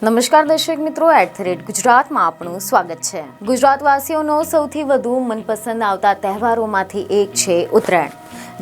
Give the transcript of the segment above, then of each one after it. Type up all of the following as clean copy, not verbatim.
નમસ્કાર દર્શક મિત્રો, @ગુજરાતમાં આપનું સ્વાગત છે। ગુજરાતવાસીઓનો સૌથી વધુ મનપસંદ આવતા તહેવારોમાંથી એક છે ઉત્તરાયણ।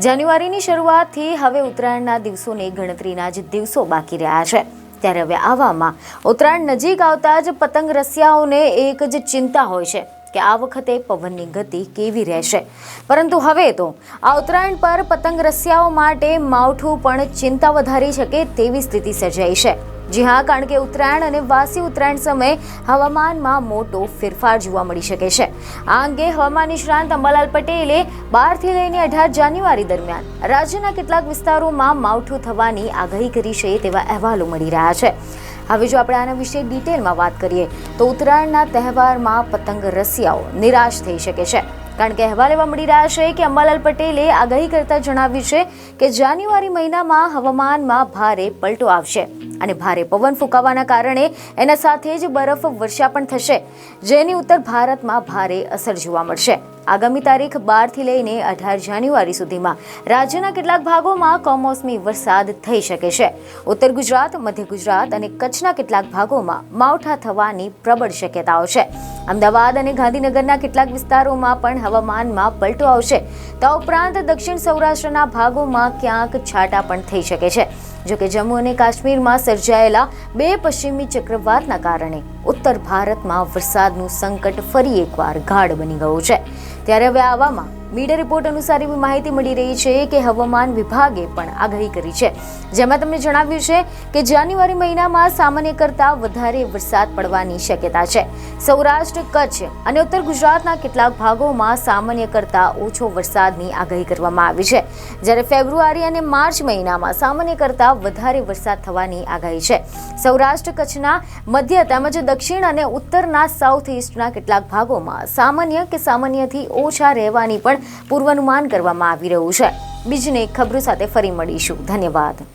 જાન્યુઆરીની શરૂઆતથી હવે ઉત્તરાયણના દિવસોની ગણતરીના જ દિવસો બાકી રહ્યા છે। ત્યારે હવે આવામાં ઉત્તરાયણ નજીક આવતા જ પતંગ રસિયાઓને એક જ ચિંતા હોય છે કે આ વખતે પવનની ગતિ કેવી રહેશે। પરંતુ હવે તો આ ઉત્તરાયણ પર પતંગ રસિયાઓ માટે માવઠું પણ ચિંતા વધારી શકે તેવી સ્થિતિ સર્જાઈ છે। જી હા, કારણ કે ઉત્તરાયણ અને વાસી ઉત્તરાયણ સમયે હવામાનમાં મોટો ફેરફાર જોવા મળી શકે છે। આ અંગે હવામાન નિષ્ણાંત અંબાલાલ પટેલે 12 થી લઈને 18 જાન્યુઆરી દરમિયાન રાજ્યના કેટલાક વિસ્તારોમાં માવઠું થવાની આગાહી કરી છે તેવા અહેવાલો મળી રહ્યા છે। હવે જો આપણે આના વિશે ડિટેલમાં વાત કરીએ તો ઉત્તરાયણના તહેવારમાં પતંગ રસિયાઓ નિરાશ થઈ શકે છે, કારણ કે અહેવાલ એવા મળી રહ્યા છે કે અંબાલાલ પટેલે આગાહી કરતા જણાવ્યું છે કે જાન્યુઆરી મહિનામાં હવામાનમાં ભારે પલટો આવશે અને ભારે પવન ફૂંકાવાના કારણે એના સાથે જ બરફ વર્ષા પણ થશે, જેની ઉત્તર ભારતમાં ભારે અસર જોવા મળશે। આગામી તારીખ 12 થી લઈને 18 જાન્યુઆરી સુધીમાં રાજ્યના કેટલાક ભાગોમાં કમોસમી વરસાદ થઈ શકે છે। ઉત્તર ગુજરાત, મધ્ય ગુજરાત અને કચ્છના કેટલાક ભાગોમાં માવઠા થવાની પ્રબળ શક્યતાઓ છે। અમદાવાદ અને ગાંધીનગરના કેટલાક વિસ્તારોમાં પણ હવામાનમાં પલટો આવશે। તે ઉપરાંત દક્ષિણ સૌરાષ્ટ્રના ભાગોમાં ક્યાંક છાંટા પણ થઈ શકે છે। જોકે જમ્મુ અને કાશ્મીરમાં સર્જાયેલા 2 પશ્ચિમી ચક્રવાતના કારણે ઉત્તર ભારતમાં વરસાદનું સંકટ ફરી એકવાર ગાઢ બની ગયું છે। ત્યારે હવે આવામાં મીડિયા રિપોર્ટ અનુસાર એવી માહિતી મળી રહી છે કે હવામાન વિભાગે પણ આગાહી કરી છે, જેમાં તમને જણાવ્યું છે કે જાન્યુઆરી મહિનામાં સામાન્ય કરતાં વધારે વરસાદ પડવાની શક્યતા છે। સૌરાષ્ટ્ર, કચ્છ અને ઉત્તર ગુજરાતના કેટલાક ભાગોમાં સામાન્ય કરતાં ઓછો વરસાદની આગાહી કરવામાં આવી છે, જ્યારે ફેબ્રુઆરી અને માર્ચ મહિનામાં સામાન્ય કરતાં વધારે વરસાદ થવાની આગાહી છે। સૌરાષ્ટ્ર, કચ્છના મધ્ય તેમજ દક્ષિણ અને ઉત્તરના સાઉથ ઇસ્ટના કેટલાક ભાગોમાં સામાન્ય કે સામાન્યથી ઓછા રહેવાની પણ પૂર્વાનુમાન કરવામાં આવી રહ્યું છે। બીજને ખબરો સાથે ફરી મળીશું। ધન્યવાદ।